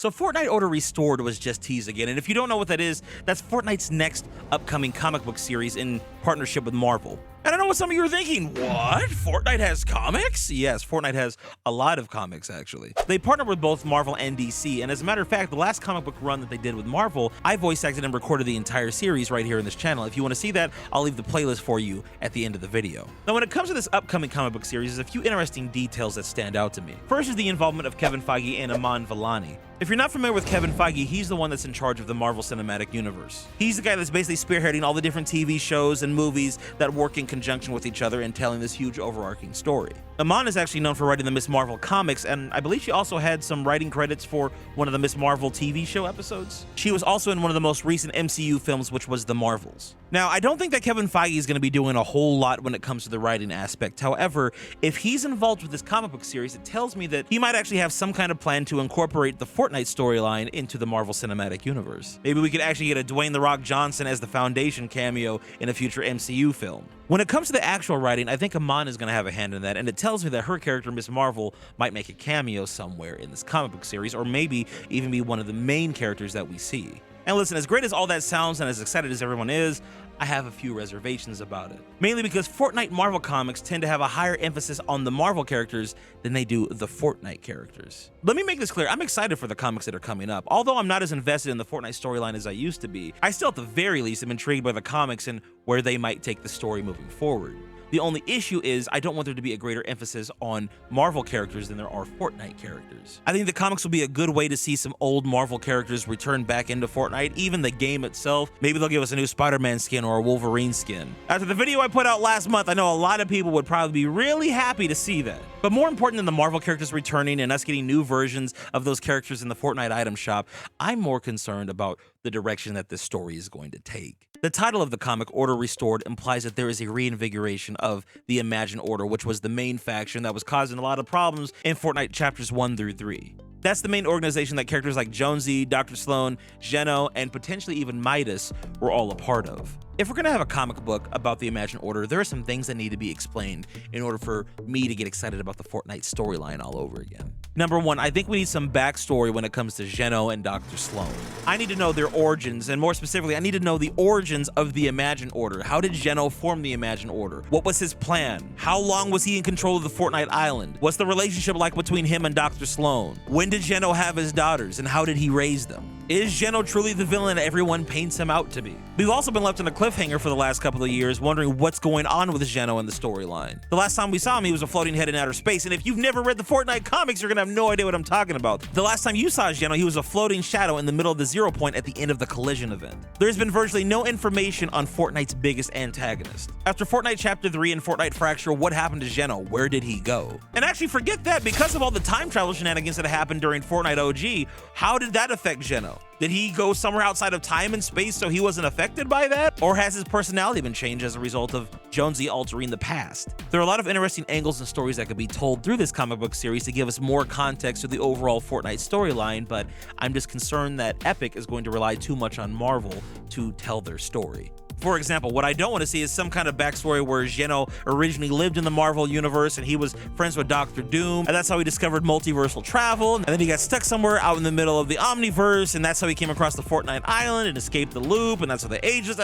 So Fortnite Order Restored was just teased again, and if you don't know what that is, that's Fortnite's next upcoming comic book series in partnership with Marvel. And I know what some of you are thinking, what? Fortnite has comics? Yes, Fortnite has a lot of comics, actually. They partner with both Marvel and DC, and as a matter of fact, the last comic book run that they did with Marvel, I voice acted and recorded the entire series right here in this channel. If you want to see that, I'll leave the playlist for you at the end of the video. Now, when it comes to this upcoming comic book series, there's a few interesting details that stand out to me. First is the involvement of Kevin Feige and Iman Vellani. If you're not familiar with Kevin Feige, he's the one that's in charge of the Marvel Cinematic Universe. He's the guy that's basically spearheading all the different TV shows and movies that work in conjunction with each other and telling this huge overarching story. Iman is actually known for writing the Miss Marvel comics, and I believe she also had some writing credits for one of the Miss Marvel TV show episodes. She was also in one of the most recent MCU films, which was The Marvels. Now, I don't think that Kevin Feige is going to be doing a whole lot when it comes to the writing aspect. However, if he's involved with this comic book series, it tells me that he might actually have some kind of plan to incorporate the Fortnite storyline into the Marvel Cinematic Universe. Maybe we could actually get a Dwayne "The Rock" Johnson as the Foundation cameo in a future MCU film. When it comes to the actual writing, I think Iman is going to have a hand in that, and it tells me that her character, Miss Marvel, might make a cameo somewhere in this comic book series, or maybe even be one of the main characters that we see. And listen, as great as all that sounds and as excited as everyone is, I have a few reservations about it. Mainly because Fortnite Marvel comics tend to have a higher emphasis on the Marvel characters than they do the Fortnite characters. Let me make this clear, I'm excited for the comics that are coming up. Although I'm not as invested in the Fortnite storyline as I used to be, I still at the very least am intrigued by the comics and where they might take the story moving forward. The only issue is I don't want there to be a greater emphasis on Marvel characters than there are Fortnite characters. I think the comics will be a good way to see some old Marvel characters return back into Fortnite, even the game itself. Maybe they'll give us a new Spider-Man skin or a Wolverine skin. After the video I put out last month, I know a lot of people would probably be really happy to see that. But more important than the Marvel characters returning and us getting new versions of those characters in the Fortnite item shop, I'm more concerned about the direction that this story is going to take. The title of the comic, Order Restored, implies that there is a reinvigoration of the Imagined Order, which was the main faction that was causing a lot of problems in Fortnite chapters 1 through 3. That's the main organization that characters like Jonesy, Dr. Sloan, Geno, and potentially even Midas were all a part of. If we're gonna have a comic book about the Imagined Order, there are some things that need to be explained in order for me to get excited about the Fortnite storyline all over again. Number one, I think we need some backstory when it comes to Geno and Dr. Sloan. I need to know their origins, and more specifically, I need to know the origins of the Imagined Order. How did Geno form the Imagined Order? What was his plan? How long was he in control of the Fortnite Island? What's the relationship like between him and Dr. Sloan? When did Geno have his daughters, and how did he raise them? Is Geno truly the villain that everyone paints him out to be? We've also been left on a cliffhanger for the last couple of years, wondering what's going on with Geno in the storyline. The last time we saw him, he was a floating head in outer space, and if you've never read the Fortnite comics, you're gonna have no idea what I'm talking about. The last time you saw Geno, he was a floating shadow in the middle of the zero point at the end of the collision event. There's been virtually no information on Fortnite's biggest antagonist. After Fortnite Chapter 3 and Fortnite Fracture, what happened to Geno? Where did he go? And actually forget that, because of all the time travel shenanigans that happened during Fortnite OG, how did that affect Geno? Did he go somewhere outside of time and space so he wasn't affected by that? Or has his personality been changed as a result of Jonesy altering the past? There are a lot of interesting angles and stories that could be told through this comic book series to give us more context to the overall Fortnite storyline, but I'm just concerned that Epic is going to rely too much on Marvel to tell their story. For example, what I don't want to see is some kind of backstory where Geno originally lived in the Marvel universe and he was friends with Doctor Doom, and that's how he discovered multiversal travel, and then he got stuck somewhere out in the middle of the Omniverse, and that's how he came across the Fortnite Island and escaped the loop, and that's how the ages.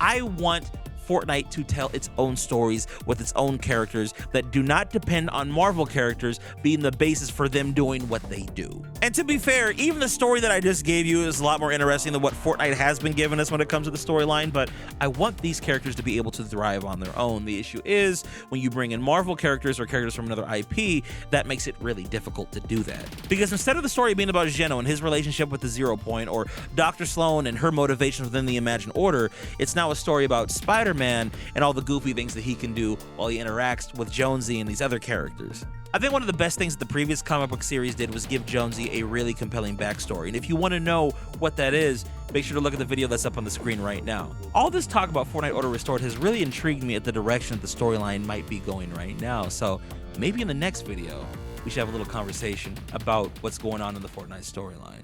I want Fortnite to tell its own stories with its own characters that do not depend on Marvel characters being the basis for them doing what they do. And to be fair, even the story that I just gave you is a lot more interesting than what Fortnite has been giving us when it comes to the storyline, but I want these characters to be able to thrive on their own. The issue is when you bring in Marvel characters or characters from another IP, that makes it really difficult to do that. Because instead of the story being about Geno and his relationship with the Zero Point, or Dr. Sloan and her motivations within the Imagined Order, it's now a story about Spider-Man and all the goofy things that he can do while he interacts with Jonesy and these other characters. I think one of the best things that the previous comic book series did was give Jonesy a really compelling backstory, and if you want to know what that is, make sure to look at the video that's up on the screen right now. All this talk about Fortnite Order Restored has really intrigued me at the direction that the storyline might be going right now, so maybe in the next video we should have a little conversation about what's going on in the Fortnite storyline.